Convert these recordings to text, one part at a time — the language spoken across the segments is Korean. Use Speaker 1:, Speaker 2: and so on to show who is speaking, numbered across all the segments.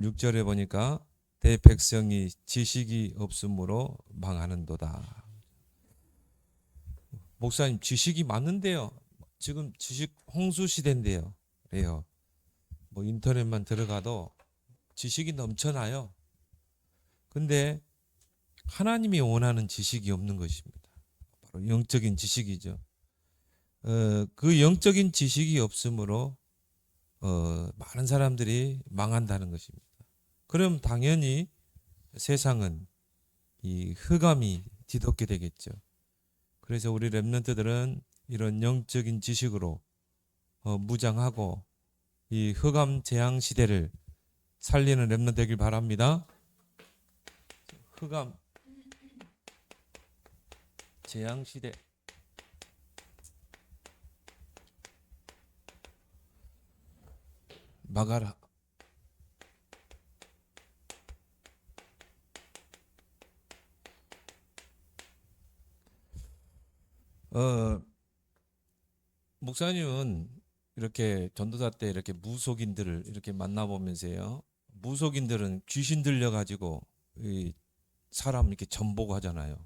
Speaker 1: 6절에 보니까 대백성이 지식이 없으므로 망하는도다. 목사님, 지식이 많은데요. 지금 지식 홍수 시대인데요. 그래요. 뭐 인터넷만 들어가도 지식이 넘쳐나요. 근데 하나님이 원하는 지식이 없는 것입니다. 바로 영적인 지식이죠. 그 영적인 지식이 없으므로 많은 사람들이 망한다는 것입니다. 그럼 당연히 세상은 이 흑암이 뒤덮게 되겠죠. 그래서 우리 렘넌트들은 이런 영적인 지식으로 무장하고 이 흑암 재앙 시대를 살리는 렘넌트 되길 바랍니다. 흑암 재앙 시대. 막아라. 목사님은 이렇게 전도사 때 이렇게 무속인들을 이렇게 만나보면서요. 무속인들은 귀신 들려가지고 이 사람 이렇게 전보고 하잖아요.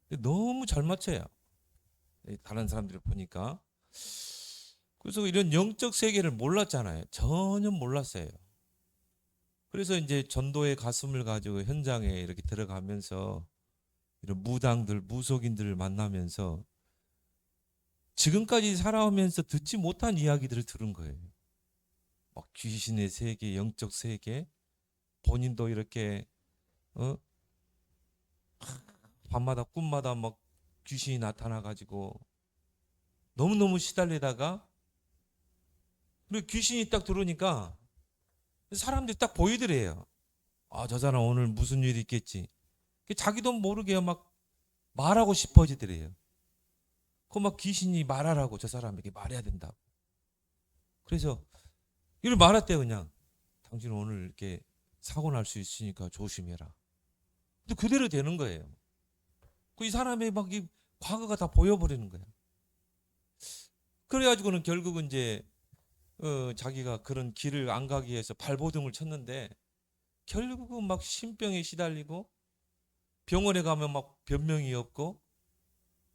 Speaker 1: 근데 너무 잘 맞춰요. 다른 사람들을 보니까. 그래서 이런 영적 세계를 몰랐잖아요. 전혀 몰랐어요. 그래서 이제 전도의 가슴을 가지고 현장에 이렇게 들어가면서 이런 무당들, 무속인들을 만나면서 지금까지 살아오면서 듣지 못한 이야기들을 들은 거예요. 막 귀신의 세계, 영적 세계, 본인도 이렇게 밤마다 꿈마다 막 귀신이 나타나가지고 너무너무 시달리다가 그리고 귀신이 딱 들어오니까 사람들이 딱 보이더래요. 아, 저 사람 오늘 무슨 일이 있겠지. 자기도 모르게 막 말하고 싶어지더래요. 그 막 귀신이 말하라고 저 사람에게 말해야 된다고. 그래서 이걸 말했대요. 그냥 당신 오늘 이렇게 사고 날 수 있으니까 조심해라. 근데 그대로 되는 거예요. 이 사람의 막 이 과거가 다 보여버리는 거야. 그래가지고는 결국은 이제 자기가 그런 길을 안 가기 위해서 발버둥을 쳤는데 결국은 막 신병에 시달리고 병원에 가면 막 변명이 없고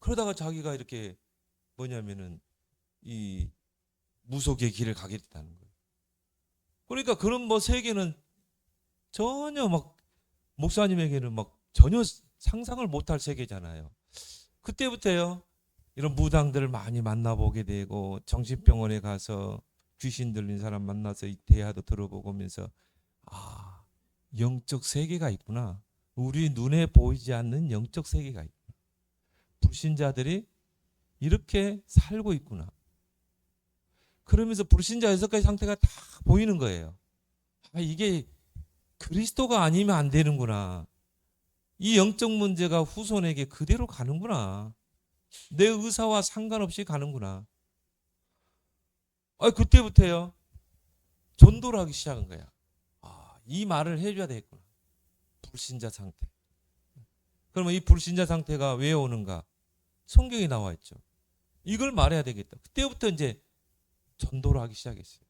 Speaker 1: 그러다가 자기가 이렇게 뭐냐면은 이 무속의 길을 가게 됐다는 거예요. 그러니까 그런 뭐 세계는 전혀 막 목사님에게는 막 전혀 상상을 못할 세계잖아요. 그때부터요 이런 무당들을 많이 만나보게 되고 정신병원에 가서 귀신 들린 사람 만나서 이 대화도 들어보고 하면서 아, 영적 세계가 있구나. 우리 눈에 보이지 않는 영적 세계가 있구나. 불신자들이 이렇게 살고 있구나. 그러면서 불신자 6가지 상태가 다 보이는 거예요. 아, 이게 그리스도가 아니면 안 되는구나. 이 영적 문제가 후손에게 그대로 가는구나. 내 의사와 상관없이 가는구나. 아, 그때부터요. 전도를 하기 시작한 거야. 아, 이 말을 해줘야 되겠구나. 불신자 상태. 그러면 이 불신자 상태가 왜 오는가? 성경에 나와 있죠. 이걸 말해야 되겠다. 그때부터 이제 전도를 하기 시작했어요.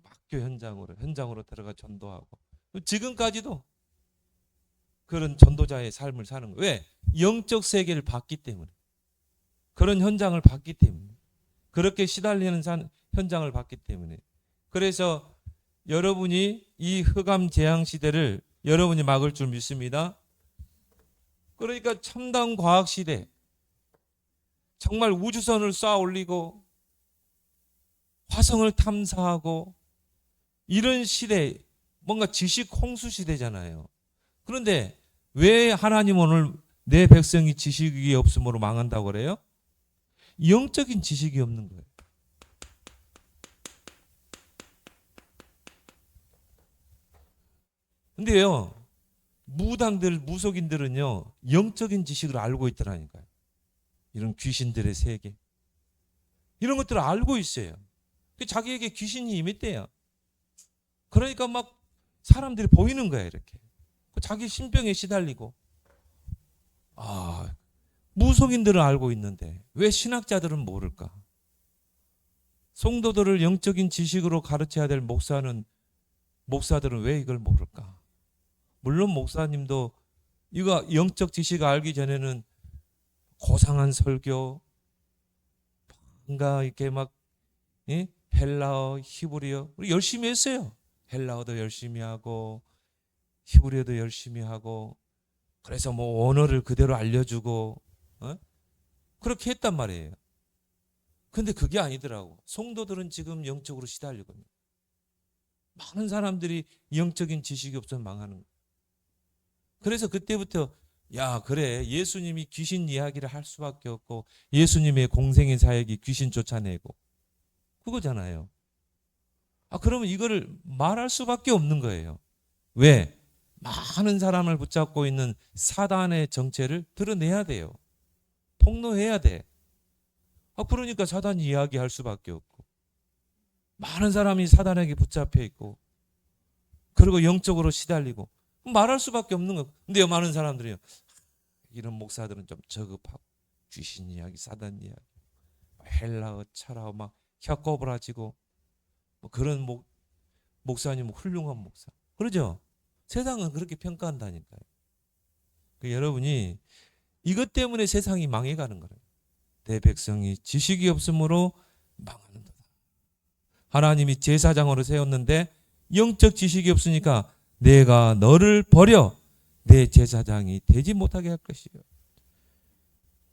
Speaker 1: 학교 현장으로 들어가 전도하고. 지금까지도 그런 전도자의 삶을 사는 거예요. 왜? 영적 세계를 봤기 때문에. 그런 현장을 봤기 때문에. 그렇게 시달리는 현장을 봤기 때문에. 그래서 여러분이 이 흑암 재앙 시대를 여러분이 막을 줄 믿습니다. 그러니까 첨단 과학 시대, 정말 우주선을 쏘아 올리고 화성을 탐사하고 이런 시대, 뭔가 지식 홍수 시대잖아요. 그런데 왜 하나님 오늘 내 백성이 지식이 없음으로 망한다고 그래요? 영적인 지식이 없는 거예요. 근데요, 무당들, 무속인들은요, 영적인 지식을 알고 있더라니까요. 이런 귀신들의 세계. 이런 것들을 알고 있어요. 자기에게 귀신이 임했대요. 그러니까 막 사람들이 보이는 거야, 이렇게. 자기 신병에 시달리고. 아, 무속인들은 알고 있는데 왜 신학자들은 모를까? 성도들을 영적인 지식으로 가르쳐야 될 목사는 목사들은 왜 이걸 모를까? 물론 목사님도 이거 영적 지식 알기 전에는 고상한 설교, 뭔가 이렇게 막 헬라어, 히브리어 우리 열심히 했어요. 헬라어도 열심히 하고 히브리어도 열심히 하고 그래서 뭐 언어를 그대로 알려주고 그렇게 했단 말이에요. 근데 그게 아니더라고. 성도들은 지금 영적으로 시달리고 있는 거예요. 많은 사람들이 영적인 지식이 없어서 망하는 거예요. 그래서 그때부터 야 그래 예수님이 귀신 이야기를 할 수밖에 없고 예수님의 공생의 사역이 귀신 쫓아내고 그거잖아요. 그러면 이거를 말할 수밖에 없는 거예요. 왜? 많은 사람을 붙잡고 있는 사단의 정체를 드러내야 돼요. 폭로해야 돼. 그러니까 사단이 이야기할 수밖에 없고 많은 사람이 사단에게 붙잡혀 있고 그리고 영적으로 시달리고 말할 수밖에 없는 거예요. 근데 많은 사람들이요. 이런 목사들은 좀 저급하고 귀신 이야기, 사단 이야기, 헬라어, 철학어 막 혀꼬부라지고 뭐 그런 목사님은 훌륭한 목사. 그러죠? 세상은 그렇게 평가한다니까요. 여러분이 이것 때문에 세상이 망해가는 거예요. 내 백성이 지식이 없으므로 망하는도다. 하나님이 제사장으로 세웠는데 영적 지식이 없으니까 내가 너를 버려 내 제사장이 되지 못하게 할 것이요.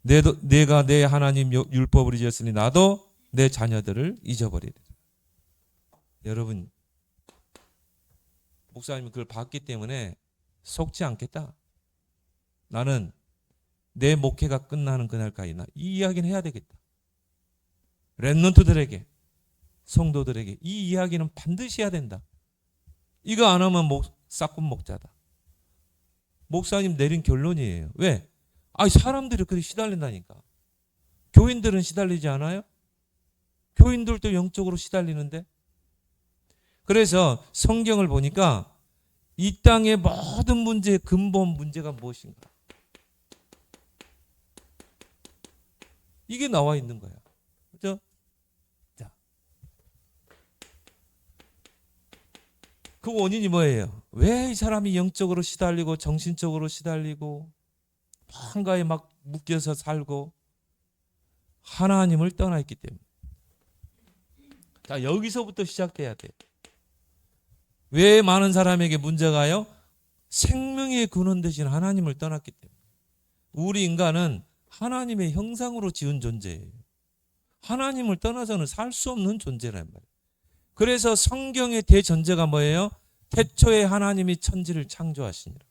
Speaker 1: 내가 내 하나님 율법을 잊었으니 나도 내 자녀들을 잊어버리리라. 여러분 목사님이 그걸 봤기 때문에 속지 않겠다. 나는 내 목회가 끝나는 그날까지 이 이야기는 해야 되겠다. 렘넌트들에게 성도들에게 이 이야기는 반드시 해야 된다. 이거 안 하면 싹군 목자다. 목사님 내린 결론이에요. 왜? 사람들이 그렇게 시달린다니까. 교인들은 시달리지 않아요? 교인들도 영적으로 시달리는데. 그래서 성경을 보니까 이 땅의 모든 문제의 근본 문제가 무엇인가? 이게 나와 있는 거야. 그렇죠? 자, 그 원인이 뭐예요? 왜 이 사람이 영적으로 시달리고 정신적으로 시달리고 한가에 막 묶여서 살고 하나님을 떠나 있기 때문에. 자, 여기서부터 시작돼야 돼. 왜 많은 사람에게 문제가요? 생명의 근원 되신 하나님을 떠났기 때문에. 우리 인간은 하나님의 형상으로 지은 존재예요. 하나님을 떠나서는 살 수 없는 존재란 말이에요. 그래서 성경의 대전제가 뭐예요? 태초에 하나님이 천지를 창조하시니라.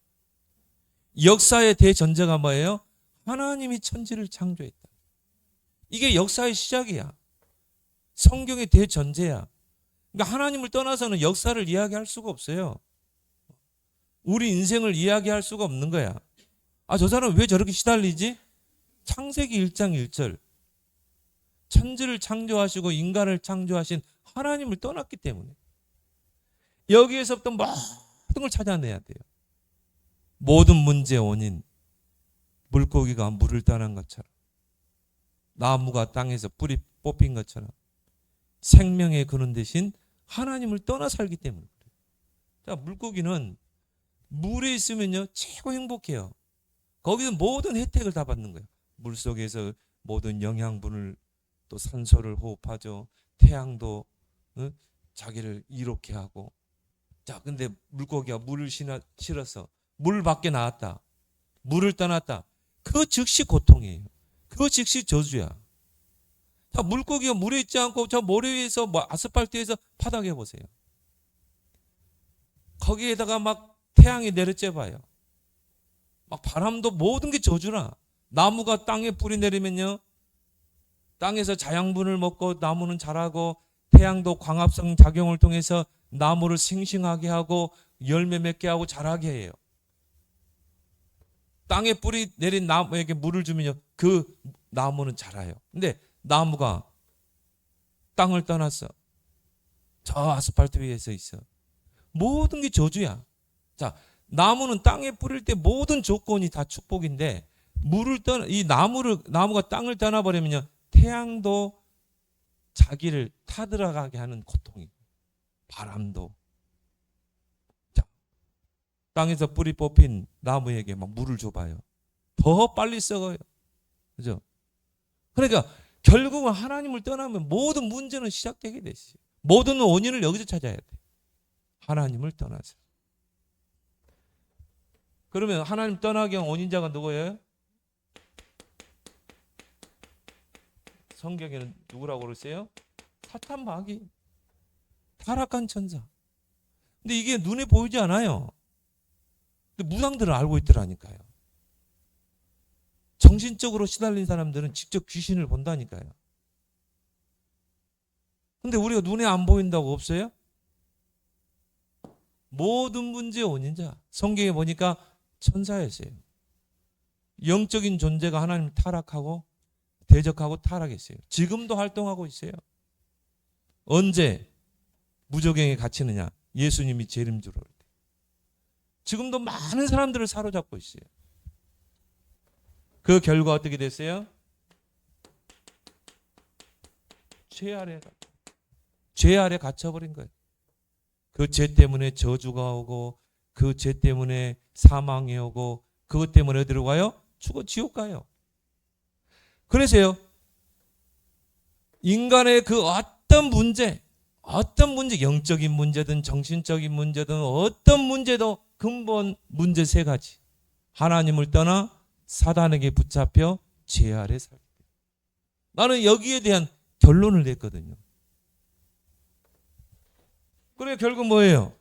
Speaker 1: 역사의 대전제가 뭐예요? 하나님이 천지를 창조했다. 이게 역사의 시작이야. 성경의 대전제야. 그러니까 하나님을 떠나서는 역사를 이야기할 수가 없어요. 우리 인생을 이야기할 수가 없는 거야. 저 사람 왜 저렇게 시달리지? 창세기 1장 1절. 천지를 창조하시고 인간을 창조하신 하나님을 떠났기 때문에. 여기에서부터 모든 걸 찾아내야 돼요. 모든 문제의 원인. 물고기가 물을 떠난 것처럼, 나무가 땅에서 뿌리 뽑힌 것처럼 생명의 근원 대신 하나님을 떠나 살기 때문에 그래요. 자, 물고기는 물에 있으면요 최고 행복해요. 거기서 모든 혜택을 다 받는 거예요. 물속에서 모든 영양분을 또 산소를 호흡하죠. 태양도 자기를 이롭게 하고. 자, 근데 물고기가 물을 실어서 물 밖에 나왔다. 물을 떠났다. 그거 즉시 고통이에요. 그거 즉시 저주야. 자, 물고기가 물에 있지 않고 저 모래 위에서 아스팔트 위에서 바닥에 보세요. 거기에다가 막 태양이 내려쬐봐요. 막 바람도 모든 게 저주나. 나무가 땅에 뿌리 내리면요, 땅에서 자양분을 먹고 나무는 자라고, 태양도 광합성 작용을 통해서 나무를 싱싱하게 하고 열매 맺게 하고 자라게 해요. 땅에 뿌리 내린 나무에게 물을 주면요, 그 나무는 자라요. 근데 나무가 땅을 떠났어. 저 아스팔트 위에서 있어. 모든 게 저주야. 자, 나무는 땅에 뿌릴 때 모든 조건이 다 축복인데, 이 나무가 땅을 떠나버리면요, 태양도 자기를 타들어가게 하는 고통이, 바람도. 땅에서 뿌리 뽑힌 나무에게 막 물을 줘봐요. 더 빨리 썩어요. 그죠? 그러니까 결국은 하나님을 떠나면 모든 문제는 시작되게 되죠. 모든 원인을 여기서 찾아야 돼. 하나님을 떠나서. 그러면 하나님 떠나게 한 원인자가 누구예요? 성경에는 누구라고 그러세요? 사탄 마귀. 타락한 천사. 근데 이게 눈에 보이지 않아요. 근데 무당들은 알고 있더라니까요. 정신적으로 시달린 사람들은 직접 귀신을 본다니까요. 근데 우리가 눈에 안 보인다고 없어요? 모든 문제의 원인자. 성경에 보니까 천사였어요. 영적인 존재가 하나님 타락하고 대적하고 타락했어요. 지금도 활동하고 있어요. 언제 무저갱에 갇히느냐? 예수님이 재림주로 올 때. 지금도 많은 사람들을 사로잡고 있어요. 그 결과 어떻게 됐어요? 죄 아래 갇혀버린 거예요. 그 죄 때문에 저주가 오고 그 죄 때문에 사망이 오고 그것 때문에 어디로 가요? 죽어 지옥 가요. 그래서요. 인간의 그 어떤 문제, 영적인 문제든 정신적인 문제든 어떤 문제도 근본 문제 세 가지. 하나님을 떠나 사단에게 붙잡혀 죄 아래 살게. 나는 여기에 대한 결론을 냈거든요. 그래 결국 뭐예요?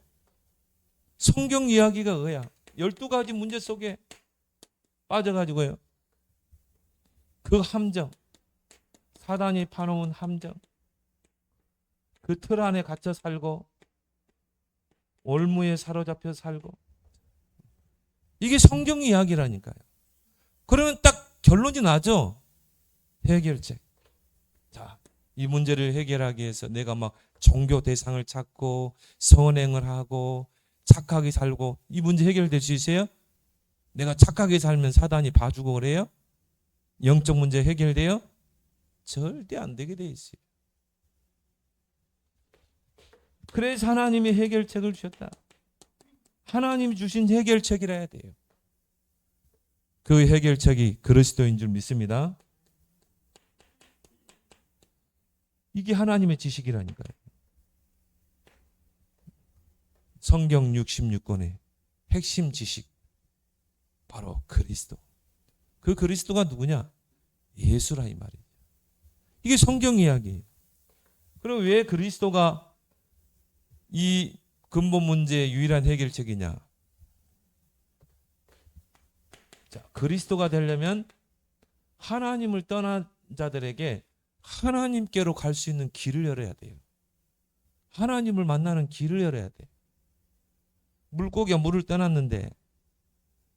Speaker 1: 성경 이야기가 뭐야? 12가지 문제 속에 빠져가지고요. 그 함정, 사단이 파놓은 함정, 그 틀 안에 갇혀 살고 올무에 사로잡혀 살고 이게 성경 이야기라니까요. 그러면 딱 결론이 나죠. 해결책. 자, 이 문제를 해결하기 위해서 내가 막 종교 대상을 찾고 선행을 하고 착하게 살고 이 문제 해결될 수 있어요? 내가 착하게 살면 사단이 봐주고 그래요? 영적 문제 해결돼요? 절대 안 되게 돼 있어요. 그래서 하나님이 해결책을 주셨다. 하나님이 주신 해결책이라 해야 돼요. 그 해결책이 그리스도인 줄 믿습니다. 이게 하나님의 지식이라니까요. 성경 66권의 핵심 지식 바로 그리스도. 그 그리스도가 누구냐? 예수라 이 말이에요. 이게 성경 이야기예요. 그럼 왜 그리스도가 이 근본 문제의 유일한 해결책이냐? 자, 그리스도가 되려면 하나님을 떠난 자들에게 하나님께로 갈 수 있는 길을 열어야 돼요. 하나님을 만나는 길을 열어야 돼. 물고기가 물을 떠났는데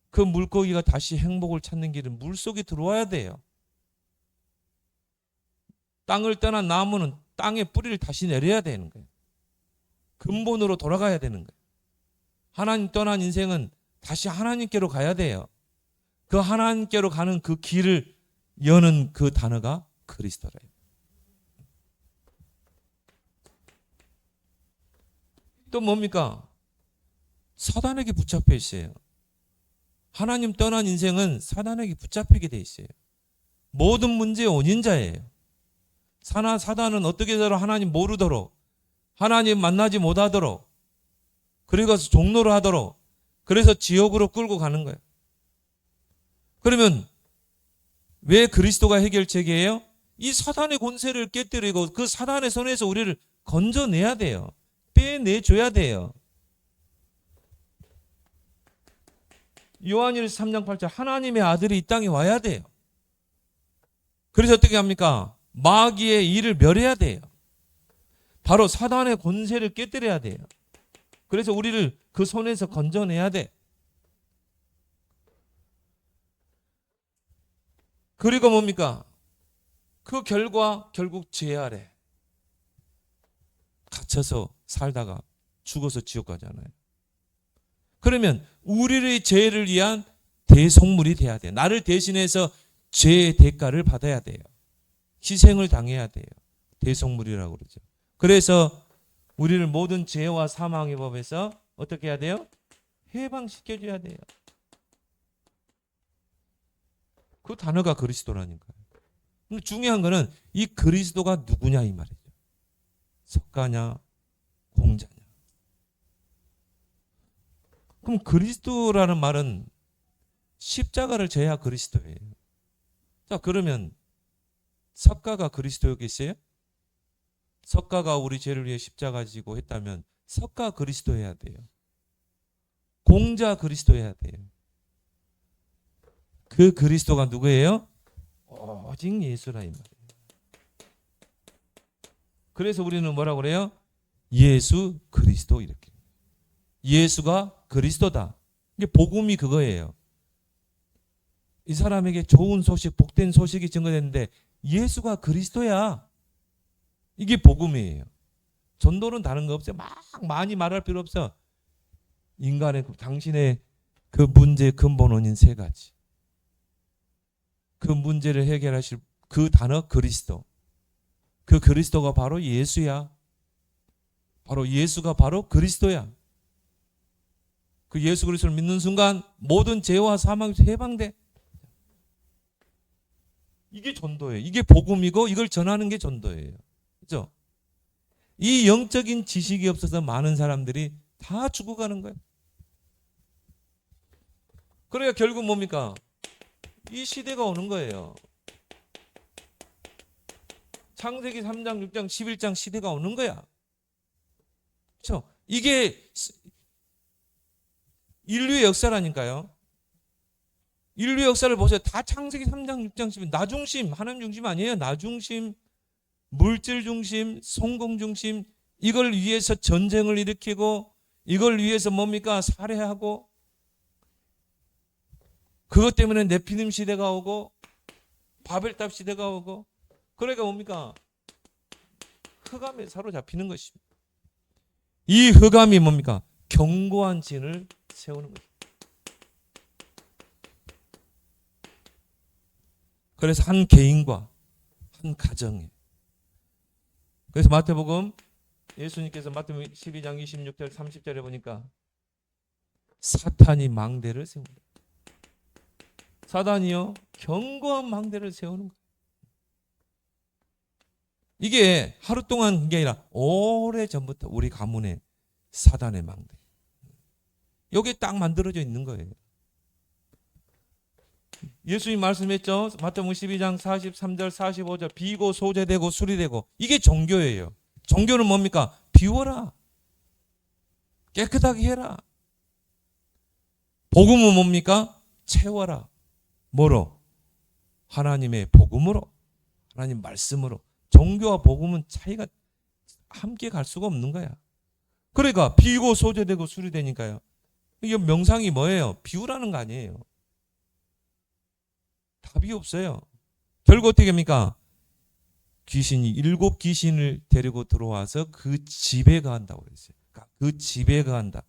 Speaker 1: 그 물고기가 다시 행복을 찾는 길은 물속에 들어와야 돼요. 땅을 떠난 나무는 땅에 뿌리를 다시 내려야 되는 거예요. 근본으로 돌아가야 되는 거예요. 하나님 떠난 인생은 다시 하나님께로 가야 돼요. 그 하나님께로 가는 그 길을 여는 그 단어가 그리스도래요. 또 뭡니까? 사단에게 붙잡혀 있어요. 하나님 떠난 인생은 사단에게 붙잡히게 돼 있어요. 모든 문제의 원인자예요. 사단은 어떻게 해서 하나님 모르도록, 하나님 만나지 못하도록, 그리고 종로를 하도록, 그래서 지옥으로 끌고 가는 거예요. 그러면 왜 그리스도가 해결책이에요? 이 사단의 권세를 깨뜨리고 그 사단의 손에서 우리를 건져내야 돼요. 빼내줘야 돼요. 요한일서 3장 8절 하나님의 아들이 이 땅에 와야 돼요. 그래서 어떻게 합니까? 마귀의 일을 멸해야 돼요. 바로 사단의 권세를 깨뜨려야 돼요. 그래서 우리를 그 손에서 건져내야 돼. 그리고 뭡니까? 그 결과 결국 죄 아래 갇혀서 살다가 죽어서 지옥 가잖아요. 그러면 우리의 죄를 위한 대속물이 돼야 돼요. 나를 대신해서 죄의 대가를 받아야 돼요. 희생을 당해야 돼요. 대속물이라고 그러죠. 그래서 우리를 모든 죄와 사망의 법에서 어떻게 해야 돼요? 해방시켜줘야 돼요. 그 단어가 그리스도라니까요. 근데 중요한 거는 이 그리스도가 누구냐 이 말이죠. 석가냐 공자냐. 그럼 그리스도라는 말은 십자가를 져야 그리스도예요. 자, 그러면 석가가 그리스도였겠어요? 석가가 우리 죄를 위해 십자가 지고 했다면 석가 그리스도여야 돼요. 공자 그리스도여야 돼요. 그 그리스도가 누구예요? 오직 예수라 이 말이에요. 그래서 우리는 뭐라고 그래요? 예수 그리스도 이렇게. 예수가 그리스도다. 이게 복음이 그거예요. 이 사람에게 좋은 소식, 복된 소식이 증거됐는데 예수가 그리스도야. 이게 복음이에요. 전도는 다른 거 없어요. 막 많이 말할 필요 없어. 인간의 당신의 그 문제의 근본 원인 세 가지. 그 문제를 해결하실 그 단어 그리스도. 그 그리스도가 바로 예수야. 바로 예수가 바로 그리스도야. 그 예수 그리스도를 믿는 순간 모든 죄와 사망에서 해방돼. 이게 전도예요. 이게 복음이고 이걸 전하는 게 전도예요. 그렇죠? 이 영적인 지식이 없어서 많은 사람들이 다 죽어가는 거예요. 그러니까 결국 뭡니까? 이 시대가 오는 거예요. 창세기 3장, 6장, 11장 시대가 오는 거야. 그렇죠? 이게 인류의 역사라니까요. 인류의 역사를 보세요. 다 창세기 3장, 6장, 11장 나 중심, 하나님 중심 아니에요. 나 중심, 물질 중심, 성공 중심, 이걸 위해서 전쟁을 일으키고 이걸 위해서 뭡니까? 살해하고 그것 때문에 네피림 시대가 오고 바벨탑 시대가 오고 그러니까 뭡니까? 흑암에 사로잡히는 것입니다. 이 흑암이 뭡니까? 견고한 진을 세우는 것입니다. 그래서 한 개인과 한 가정에 그래서 마태복음 예수님께서 마태복음 12장 26절 30절에 보니까 사탄이 망대를 세웁니다. 사단이요 견고한 망대를 세우는 거예요. 이게 하루 동안 게 아니라 오래전부터 우리 가문에 사단의 망대. 여기 딱 만들어져 있는 거예요. 예수님 말씀했죠. 마태복음 12장 43절 45절 비고 소제되고 수리되고 이게 종교예요. 종교는 뭡니까? 비워라. 깨끗하게 해라. 복음은 뭡니까? 채워라. 뭐로? 하나님의 복음으로. 하나님 말씀으로. 종교와 복음은 차이가 함께 갈 수가 없는 거야. 그러니까 비고 소제되고 수리되니까요. 이게 명상이 뭐예요? 비우라는 거 아니에요. 답이 없어요. 결국 어떻게 합니까? 귀신이 7 귀신을 데리고 들어와서 그 집에 거한다고 그랬어요. 그 집에 거한다.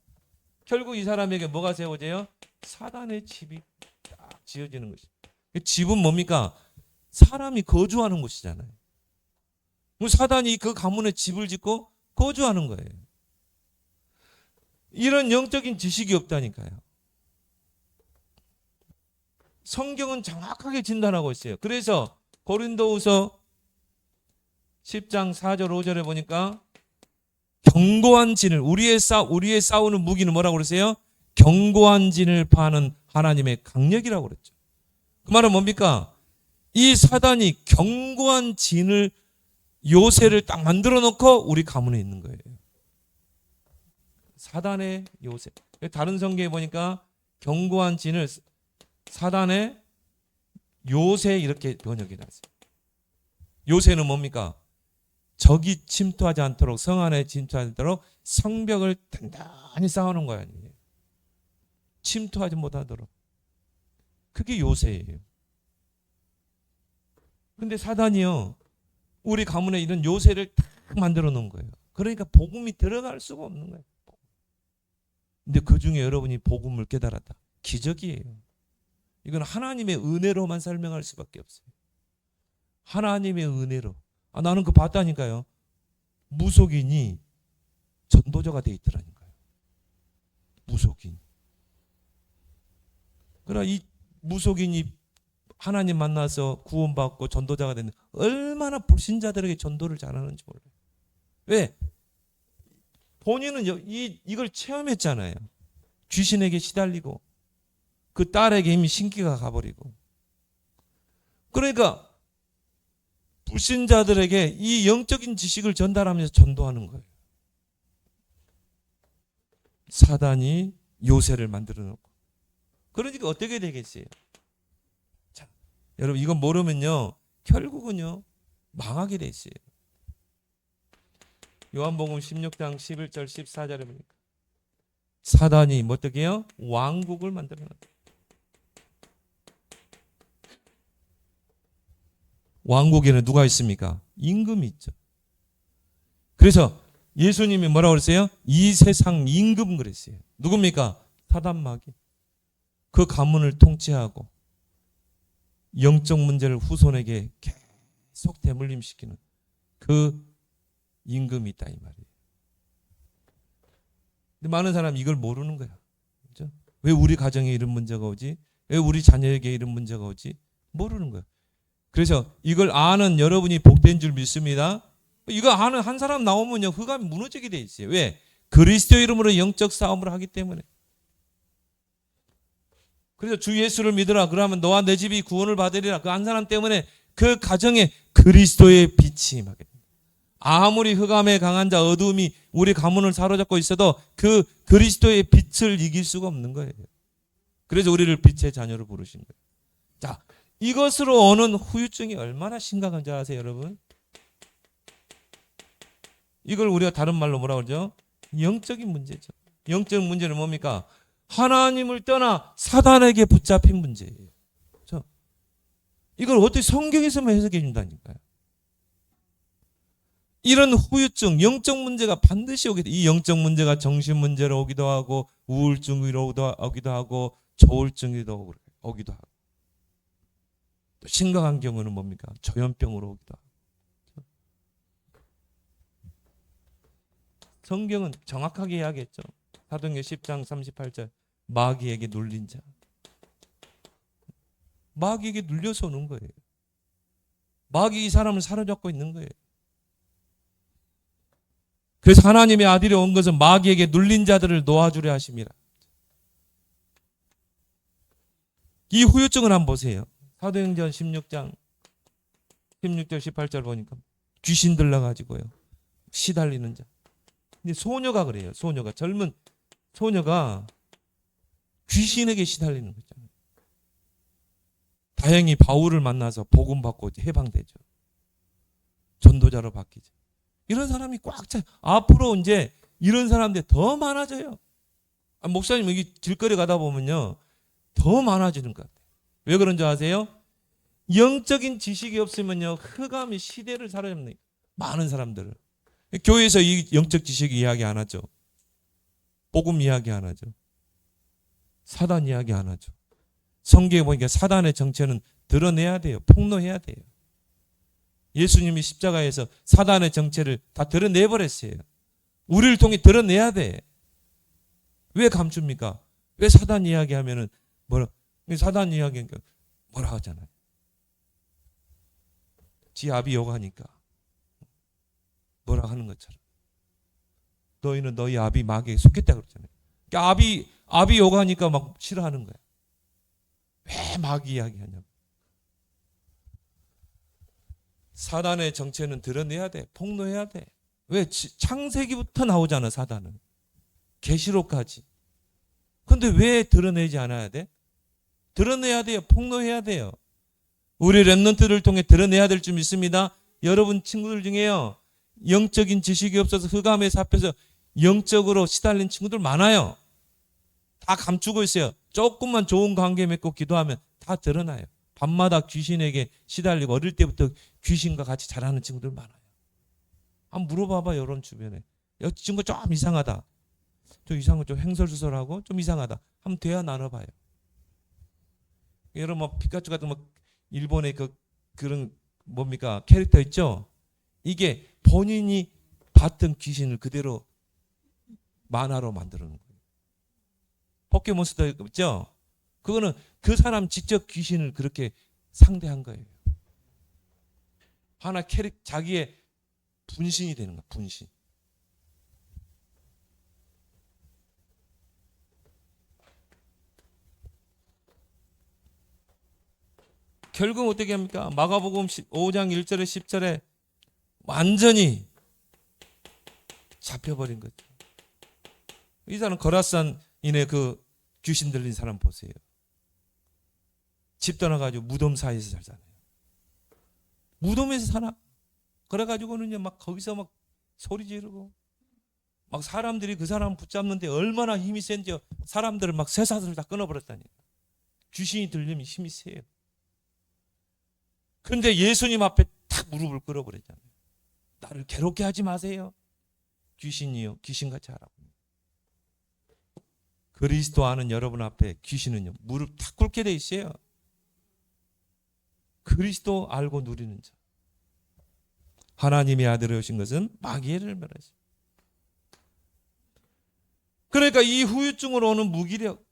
Speaker 1: 결국 이 사람에게 뭐가 세워져요? 사단의 집이 딱 지어지는 것입니다. 집은 뭡니까? 사람이 거주하는 곳이잖아요. 사단이 그 가문에 집을 짓고 거주하는 거예요. 이런 영적인 지식이 없다니까요. 성경은 정확하게 진단하고 있어요. 그래서 고린도후서 10장 4절 5절에 보니까 견고한 진을 우리의 싸우는 무기는 뭐라고 그러세요? 견고한 진을 파는 하나님의 강력이라고 그랬죠. 그 말은 뭡니까? 이 사단이 견고한 진을 요새를 딱 만들어 놓고 우리 가문에 있는 거예요. 사단의 요새. 다른 성경에 보니까 견고한 진을 사단의 요새 이렇게 번역이 났어요. 요새는 뭡니까? 적이 침투하지 않도록 성 안에 침투하지 않도록 성벽을 단단히 쌓아놓은 거 아니에요. 침투하지 못하도록. 그게 요새예요. 근데 사단이요. 우리 가문에 이런 요새를 딱 만들어 놓은 거예요. 그러니까 복음이 들어갈 수가 없는 거예요. 근데 그 중에 여러분이 복음을 깨달았다. 기적이에요. 이건 하나님의 은혜로만 설명할 수밖에 없어요. 하나님의 은혜로. 나는 그거 봤다니까요. 무속인이 전도자가 돼 있더라니까요. 무속인. 그러나 이 무속인이 하나님 만나서 구원받고 전도자가 되는 얼마나 불신자들에게 전도를 잘하는지 몰라요. 왜? 본인은 이걸 체험했잖아요. 귀신에게 시달리고 그 딸에게 이미 신기가 가버리고. 그러니까 불신자들에게 이 영적인 지식을 전달하면서 전도하는 거예요. 사단이 요새를 만들어 놓고. 그러니까 어떻게 되겠어요? 자, 여러분 이건 모르면요 결국은요 망하게 돼 있어요. 요한복음 16장 11절 14절에 보니까 사단이 뭐 어떻게 해요? 왕국을 만들어 놨다. 왕국에는 누가 있습니까? 임금이 있죠. 그래서 예수님이 뭐라고 그랬어요? 이 세상 임금 그랬어요. 누굽니까? 사단 마귀. 그 가문을 통치하고 영적 문제를 후손에게 계속 대물림시키는 그 임금이 있다 이 말이에요. 근데 많은 사람이 이걸 모르는 거야. 그렇죠? 왜 우리 가정에 이런 문제가 오지? 왜 우리 자녀에게 이런 문제가 오지? 모르는 거야. 그래서 이걸 아는 여러분이 복된 줄 믿습니다. 이거 아는 한 사람 나오면요 흑암이 무너지게 돼 있어요. 왜? 그리스도 이름으로 영적 싸움을 하기 때문에. 그래서 주 예수를 믿으라. 그러면 너와 내 집이 구원을 받으리라. 그 한 사람 때문에 그 가정에 그리스도의 빛이 임하게 됩니다. 아무리 흑암에 강한 자 어두움이 우리 가문을 사로잡고 있어도 그 그리스도의 빛을 이길 수가 없는 거예요. 그래서 우리를 빛의 자녀로 부르신 거예요. 자, 이것으로 오는 후유증이 얼마나 심각한지 아세요, 여러분? 이걸 우리가 다른 말로 뭐라고 그러죠? 영적인 문제죠. 영적인 문제는 뭡니까? 하나님을 떠나 사단에게 붙잡힌 문제예요. 그렇죠? 이걸 어떻게 성경에서만 해석해 준다니까요. 이런 후유증, 영적 문제가 반드시 오게 돼. 이 영적 문제가 정신 문제로 오기도 하고 우울증으로 오기도 하고 조울증으로 오기도 하고 또 심각한 경우는 뭡니까? 조현병으로 오기도 하고. 성경은 정확하게 이야기했죠. 사도행전 10장 38절 마귀에게 눌린 자. 마귀에게 눌려서 오는 거예요. 마귀 이 사람을 사로잡고 있는 거예요. 그래서 하나님의 아들이 온 것은 마귀에게 눌린 자들을 놓아주려 하심이라. 이 후유증을 한번 보세요. 사도행전 16장 16절 18절 보니까 귀신 들러가지고요 시달리는 자. 근데 소녀가 그래요. 소녀가 젊은 소녀가 귀신에게 시달리는 거잖아요. 다행히 바울을 만나서 복음 받고 해방되죠. 전도자로 바뀌죠. 이런 사람이 꽉 차. 앞으로 이제 이런 사람들 더 많아져요. 목사님 여기 길거리 가다 보면요 더 많아지는 것 같아요. 왜 그런 줄 아세요? 영적인 지식이 없으면요 흑암이 시대를 사로잡는 많은 사람들을. 교회에서 이 영적 지식 이야기 안 하죠. 복음 이야기 안 하죠. 사단 이야기 안 하죠. 성경에 보니까 사단의 정체는 드러내야 돼요. 폭로해야 돼요. 예수님이 십자가에서 사단의 정체를 다 드러내버렸어요. 우리를 통해 드러내야 돼. 왜 감춥니까? 왜 사단 이야기하면은 사단 이야기하니까 뭐라 하잖아요. 지 아비 욕하니까 뭐라 하는 것처럼. 너희는 너희 아비 마귀에 속했다 그러잖아요. 그러니까 아비 욕하니까 막 싫어하는 거야. 왜 마귀 이야기하냐고. 사단의 정체는 드러내야 돼. 폭로해야 돼. 왜? 창세기부터 나오잖아 사단은. 계시록까지. 그런데 왜 드러내지 않아야 돼? 드러내야 돼요. 폭로해야 돼요. 우리 렘넌트를 통해 드러내야 될 줄 믿습니다. 여러분 친구들 중에요. 영적인 지식이 없어서 흑암에 잡혀서 영적으로 시달린 친구들 많아요. 다 감추고 있어요. 조금만 좋은 관계 맺고 기도하면 다 드러나요. 밤마다 귀신에게 시달리고 어릴 때부터 귀신과 같이 자라는 친구들 많아요. 한번 물어봐봐 여러분 주변에. 이 친구 좀 이상하다. 좀 이상하고 좀 횡설수설하고 좀 이상하다. 한번 대화 나눠봐요. 여러분 뭐 피카츄 같은 뭐 일본의 그런 뭡니까 캐릭터 있죠. 이게 본인이 봤던 귀신을 그대로 만화로 만들어 놓은 거예요. 포켓몬스터 있죠. 그거는 그 사람 직접 귀신을 그렇게 상대한 거예요. 하나 자기의 분신이 되는 거야, 분신. 결국 어떻게 합니까? 마가복음 5장 1절에 10절에 완전히 잡혀버린 거죠. 이 사람 거라산인의 그 귀신 들린 사람 보세요. 집 떠나가지고 무덤 사이에서 살잖아요. 무덤에서 살아. 그래가지고는 막 거기서 막 소리 지르고 막 사람들이 그 사람 붙잡는데 얼마나 힘이 센지 사람들을 막 쇠사슬을 다 끊어버렸다니까. 귀신이 들리면 힘이 세요. 그런데 예수님 앞에 탁 무릎을 꿇어버렸잖아요. 나를 괴롭게 하지 마세요. 귀신이요, 귀신같이 하라고. 그리스도 아는 여러분 앞에 귀신은요, 무릎 탁 꿇게 돼 있어요. 그리스도 알고 누리는 자. 하나님의 아들이 오신 것은 마귀를 멸하시. 그러니까 이 후유증으로 오는 무기력,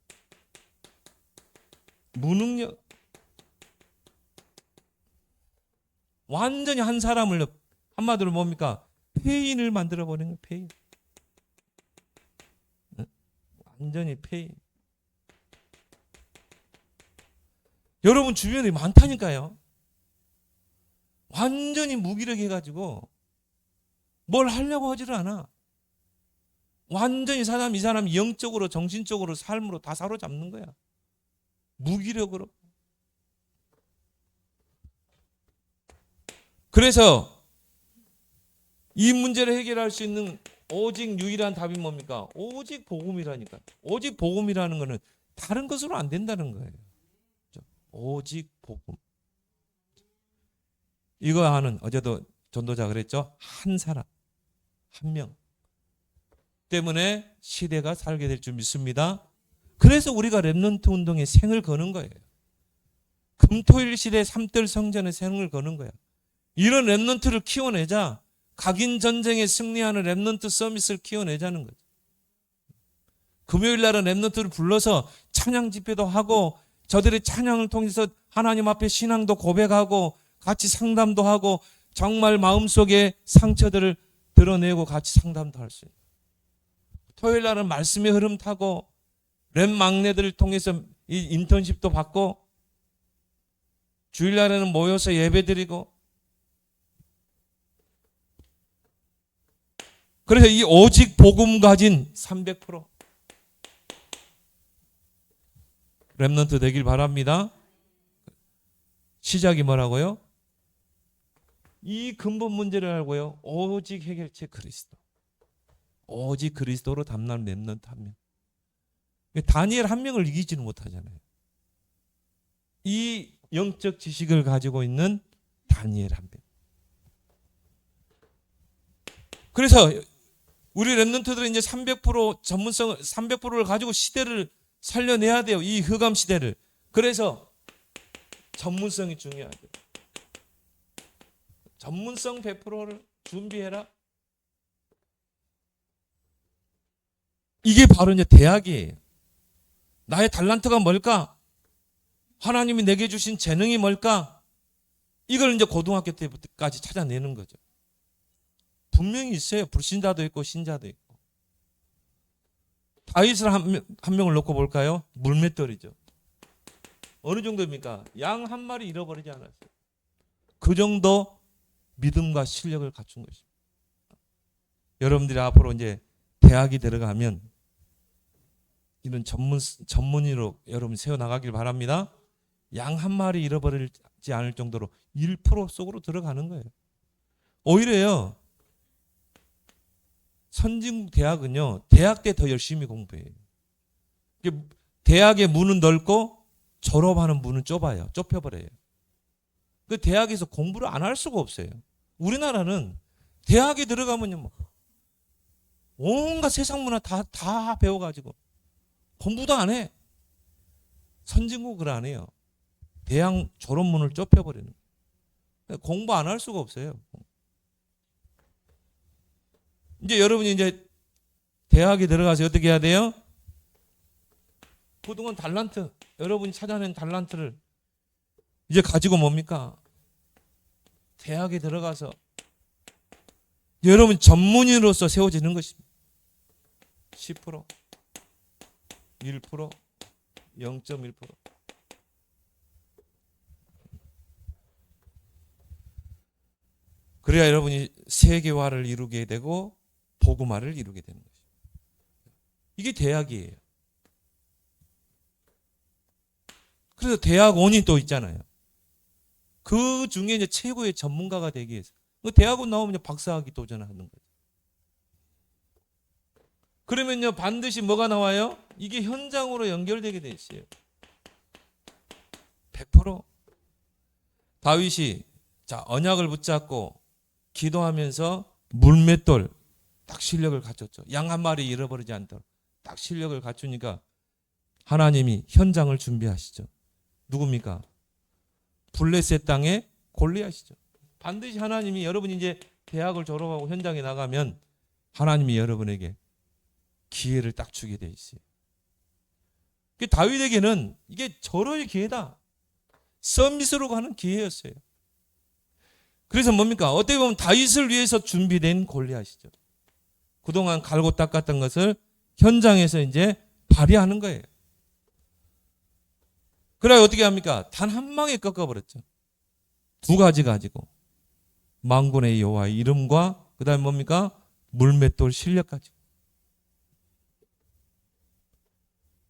Speaker 1: 무능력, 완전히 한 사람을 한마디로 뭡니까? 폐인을 만들어버리는 거예요. 폐인. 완전히 폐인. 여러분 주변에 많다니까요. 완전히 무기력해가지고 뭘 하려고 하지를 않아. 완전히 이 사람이 영적으로 정신적으로 삶으로 다 사로잡는 거야. 무기력으로. 그래서 이 문제를 해결할 수 있는 오직 유일한 답이 뭡니까? 오직 복음이라니까. 오직 복음이라는 거는 다른 것으로 안 된다는 거예요. 오직 복음. 이거 하는 어제도 전도자 그랬죠? 한 사람, 한 명 때문에 시대가 살게 될 줄 믿습니다. 그래서 우리가 렘넌트 운동에 생을 거는 거예요. 금토일 시대 3들 성전에 생을 거는 거야. 이런 렘넌트를 키워내자. 각인 전쟁에 승리하는 렘넌트 서밋을 키워내자는 거죠. 금요일 날은 렘넌트를 불러서 찬양 집회도 하고 저들의 찬양을 통해서 하나님 앞에 신앙도 고백하고 같이 상담도 하고 정말 마음속에 상처들을 드러내고 같이 상담도 할 수 있어요. 토요일 날은 말씀의 흐름 타고 렘 막내들을 통해서 이 인턴십도 받고 주일 날에는 모여서 예배 드리고 그래서 이 오직 복음 가진 300% 렘넌트 되길 바랍니다. 시작이 뭐라고요? 이 근본 문제를 알고요. 오직 해결책 그리스도. 오직 그리스도로 담는 렘넌트 한 명. 다니엘 한 명을 이기지는 못하잖아요. 이 영적 지식을 가지고 있는 다니엘 한 명. 그래서 우리 렘넌트들은 이제 300% 전문성을 300%를 가지고 시대를 살려내야 돼요. 이 흑암 시대를. 그래서 전문성이 중요하죠. 전문성 100%를 준비해라. 이게 바로 이제 대학이에요. 나의 달란트가 뭘까? 하나님이 내게 주신 재능이 뭘까? 이걸 이제 고등학교 때까지 찾아내는 거죠. 분명히 있어요. 불신자도 있고 신자도 있고. 다윗을 한 명을 놓고 볼까요? 물맷돌이죠. 어느 정도입니까? 양 한 마리 잃어버리지 않았어요. 그 정도 믿음과 실력을 갖춘 것입니다. 여러분들이 앞으로 이제 대학이 들어가면 이런 전문의로 여러분 세워나가길 바랍니다. 양 한 마리 잃어버리지 않을 정도로 1% 속으로 들어가는 거예요. 오히려요. 선진국 대학은요. 대학 때 더 열심히 공부해요. 대학의 문은 넓고 졸업하는 문은 좁아요. 좁혀버려요. 그 대학에서 공부를 안 할 수가 없어요. 우리나라는 대학에 들어가면요. 뭐 온갖 세상 문화 다 배워가지고 공부도 안 해. 선진국을 안 해요. 대학 졸업문을 좁혀버리는 거예요. 공부 안 할 수가 없어요. 이제 여러분이 이제 대학에 들어가서 어떻게 해야 돼요? 그동안 달란트, 여러분이 찾아낸 달란트를 이제 가지고 뭡니까? 대학에 들어가서 여러분 전문인으로서 세워지는 것입니다. 10%, 1%, 0.1%. 그래야 여러분이 세계화를 이루게 되고 복음화를 이루게 되는 것입니다. 이게 대학이에요. 그래서 대학원이 또 있잖아요. 그 중에 이제 최고의 전문가가 되기 위해서 대학원 나오면 이제 박사학위 도전하는 거죠. 그러면요 반드시 뭐가 나와요? 이게 현장으로 연결되게 돼 있어요. 100%. 다윗이 자 언약을 붙잡고 기도하면서 물맷돌 딱 실력을 갖췄죠. 양 한 마리 잃어버리지 않도록 딱 실력을 갖추니까 하나님이 현장을 준비하시죠. 누굽니까? 블레셋 땅의 골리앗이죠. 반드시 하나님이 여러분이 이제 대학을 졸업하고 현장에 나가면 하나님이 여러분에게 기회를 딱 주게 돼 있어요. 다윗에게는 이게 절호의 기회다. 서밋으로 가는 기회였어요. 그래서 뭡니까? 어떻게 보면 다윗을 위해서 준비된 골리앗이죠. 그동안 갈고 닦았던 것을 현장에서 이제 발휘하는 거예요. 그래 어떻게 합니까? 단 한 방에 꺾어버렸죠. 두 가지 가지고 만군의 여호와의 이름과 그 다음에 뭡니까? 물맷돌 실력 가지고.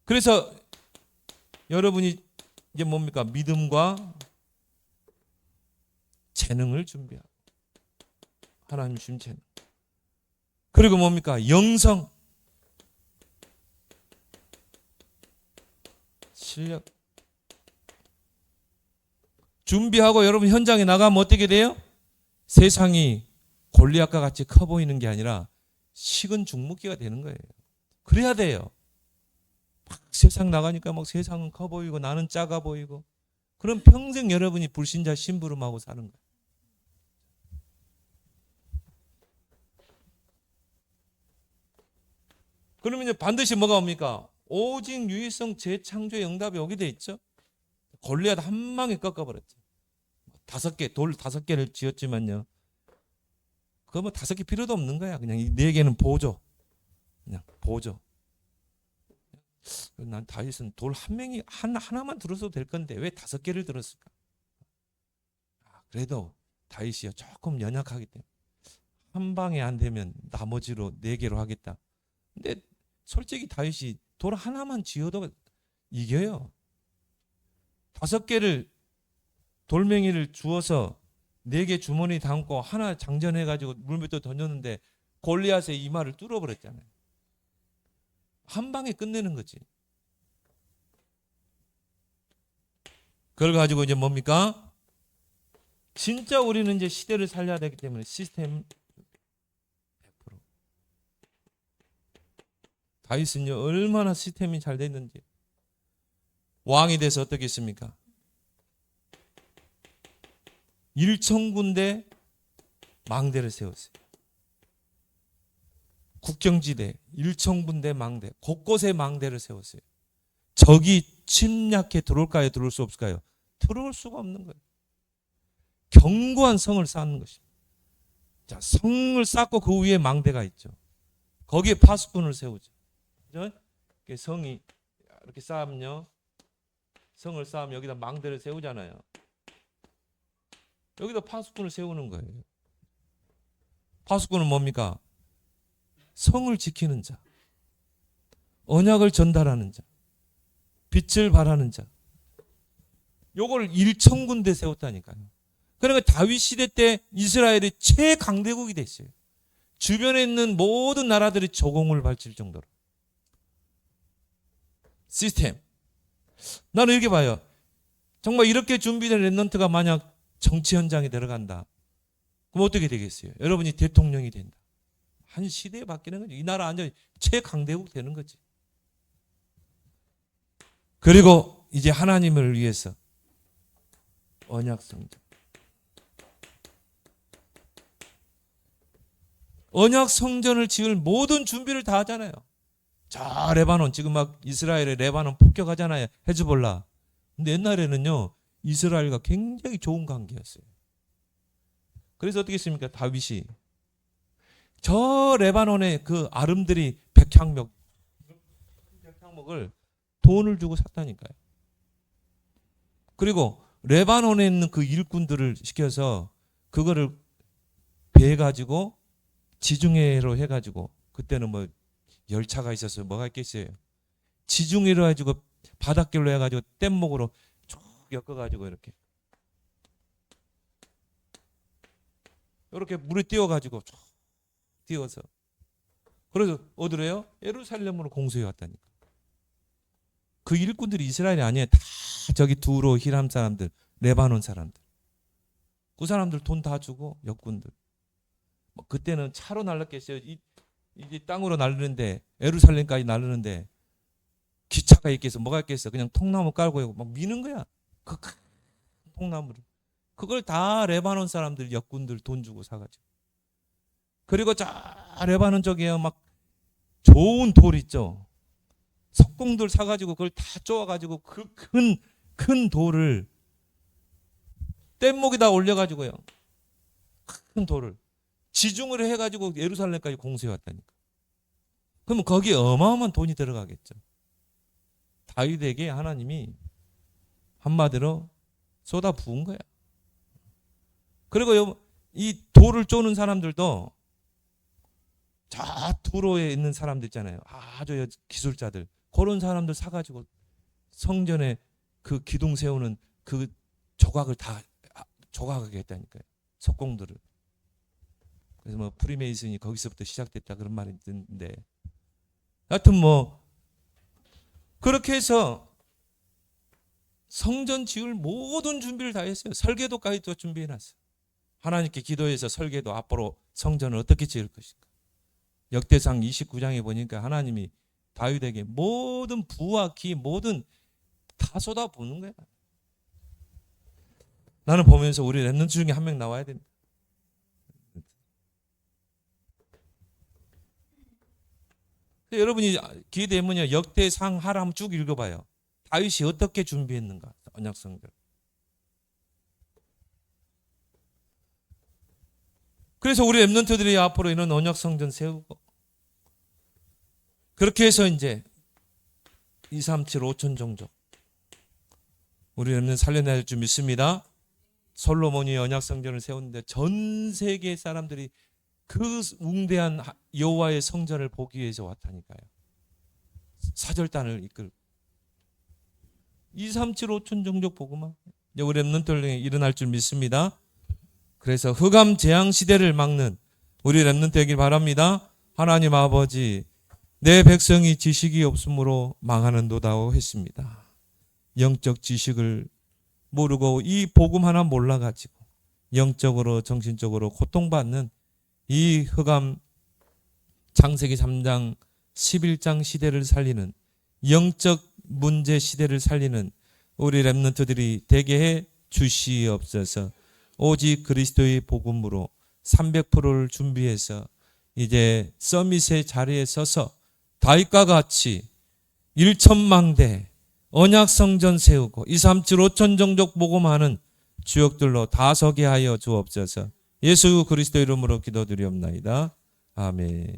Speaker 1: 그래서 여러분이 이제 뭡니까? 믿음과 재능을 준비하고 하나님 주신 재능. 그리고 뭡니까? 영성, 실력. 준비하고 여러분 현장에 나가면 어떻게 돼요? 세상이 골리앗과 같이 커 보이는 게 아니라 식은 죽먹기가 되는 거예요. 그래야 돼요. 막 세상 나가니까 막 세상은 커 보이고 나는 작아 보이고 그럼 평생 여러분이 불신자 심부름하고 사는 거예요. 그러면 이제 반드시 뭐가 옵니까? 오직 유일성 재창조의 응답이 오게 돼 있죠. 골리앗 한 방에 꺾어버렸죠. 5개, 돌 5개를 지었지만요. 그거 뭐 5개 필요도 없는 거야. 그냥 이 4개는 보조. 그냥 보조. 난 다윗은 돌 한 명이 하나만 들었어도 될 건데 왜 5개를 들었을까? 그래도 다윗이 조금 연약하기 때문에 한 방에 안 되면 나머지로 4개로 하겠다. 근데 솔직히 다윗이 돌 하나만 지어도 이겨요. 5개를 돌멩이를 주워서 4개 주머니 담고 하나 장전해가지고 물맷돌 던졌는데 골리앗의 이마를 뚫어버렸잖아요. 한 방에 끝내는 거지. 그걸 가지고 이제 뭡니까? 진짜 우리는 이제 시대를 살려야 되기 때문에 시스템 100%. 다윗은요 얼마나 시스템이 잘 됐는지. 왕이 돼서 어떻게 했습니까? 1,000군데 망대를 세웠어요. 국경지대 1,000군데 망대, 곳곳에 망대를 세웠어요. 적이 침략해 들어올까요? 들어올 수 없을까요? 들어올 수가 없는 거예요. 견고한 성을 쌓는 것입니다. 자, 성을 쌓고 그 위에 망대가 있죠. 거기에 파수꾼을 세우죠. 그죠? 성이 이렇게 쌓으면요, 성을 쌓으면 여기다 망대를 세우잖아요. 여기다 파수꾼을 세우는 거예요. 파수꾼은 뭡니까? 성을 지키는 자, 언약을 전달하는 자, 빛을 발하는 자. 요걸 1,000군데 세웠다니까요. 그러니까 다윗 시대 때 이스라엘이 최강대국이 됐어요. 주변에 있는 모든 나라들이 조공을 바칠 정도로. 시스템. 나는 이렇게 봐요. 정말 이렇게 준비된 랩넌트가 만약 정치 현장에 들어간다. 그럼 어떻게 되겠어요? 여러분이 대통령이 된다. 한 시대에 바뀌는 거지. 이 나라 완전 최강대국 되는 거지. 그리고 이제 하나님을 위해서 언약 성전. 언약 성전을 지을 모든 준비를 다 하잖아요. 저 레바논 지금 막 이스라엘의 레바논 폭격하잖아요. 헤즈볼라. 근데 옛날에는요 이스라엘과 굉장히 좋은 관계였어요. 그래서 어떻게 했습니까? 다윗이 저 레바논의 그 아름드리 백향목을 돈을 주고 샀다니까요. 그리고 레바논에 있는 그 일꾼들을 시켜서 그거를 배 가지고 지중해로 해가지고, 그때는 뭐 열차가 있었어요. 뭐가 있겠어요. 지중해로 해가지고 바닷길로 해가지고 뗏목으로 쭉 엮어가지고 이렇게 물에 띄워가지고 쭉 띄워서, 그래서 어디로 해요? 예루살렘으로 공수해 왔다니까. 그 일꾼들이 이스라엘이 아니에요. 다 저기 두로 히람 사람들, 레바논 사람들. 그 사람들 돈 다 주고 역군들. 뭐 그때는 차로 날랐겠어요. 이 땅으로 날르는데, 예루살렘까지 날르는데 기차가 있겠어, 뭐가 있겠어. 그냥 통나무 깔고 막 미는 거야. 그 큰 통나무를. 그걸 다 레바논 사람들, 역군들 돈 주고 사가지고. 그리고 저 레바논 쪽에 막 좋은 돌 있죠. 석공들 사가지고 그걸 다 쪼아가지고 그 큰 돌을 뗏목에다 올려가지고요. 큰 돌을 지중으로 해가지고 예루살렘까지 공수해 왔다니까. 그러면 거기에 어마어마한 돈이 들어가겠죠. 다윗에게 하나님이 한마디로 쏟아 부은 거야. 그리고 이 돌을 쪼는 사람들도 저 두로에 있는 사람들 있잖아요. 아주 기술자들. 그런 사람들 사가지고 성전에 그 기둥 세우는 그 조각을 다 조각하게 했다니까요. 석공들을. 그래서 뭐 프리메이슨이 거기서부터 시작됐다 그런 말이 있는데, 하여튼 뭐 그렇게 해서 성전 지을 모든 준비를 다 했어요. 설계도까지 또 준비해놨어요. 하나님께 기도해서 설계도, 앞으로 성전을 어떻게 지을 것인가. 역대상 29장에 보니까 하나님이 다윗에게 모든 부와 기, 모든 다 쏟아부는 거야. 나는 보면서 우리 랩런트 중에 한 명 나와야 된다. 여러분이 기회되면요, 역대상 하라 한번 쭉 읽어봐요. 다윗이 어떻게 준비했는가, 언약성전. 그래서 우리 랩런트들이 앞으로 이런 언약성전 세우고, 그렇게 해서 이제 2, 3, 7, 5천 종족 우리 랩런트 살려내야 할 줄 믿습니다. 솔로몬이 언약성전을 세웠는데 전 세계 사람들이 그 웅대한 여호와의 성전을 보기 위해서 왔다니까요. 사절단을 이끌고 2, 3, 7, 5천 종족 보고만 우리 랩런트들이 일어날 줄 믿습니다. 그래서 흑암 재앙 시대를 막는 우리 랩런트 되길 바랍니다. 하나님 아버지, 내 백성이 지식이 없으므로 망하는도다오 했습니다. 영적 지식을 모르고 이 복음 하나 몰라가지고 영적으로 정신적으로 고통받는 이 흑암 창세기 3장 11장 시대를 살리는, 영적 문제 시대를 살리는 우리 랩런트들이 되게 해 주시옵소서. 오직 그리스도의 복음으로 300%를 준비해서 이제 서밋의 자리에 서서 다윗과 같이 1천망대 언약성전 세우고 2, 3, 7, 5천 종족 복음하는 주역들로 다 서게 하여 주옵소서. 예수 그리스도 이름으로 기도드리옵나이다. 아멘.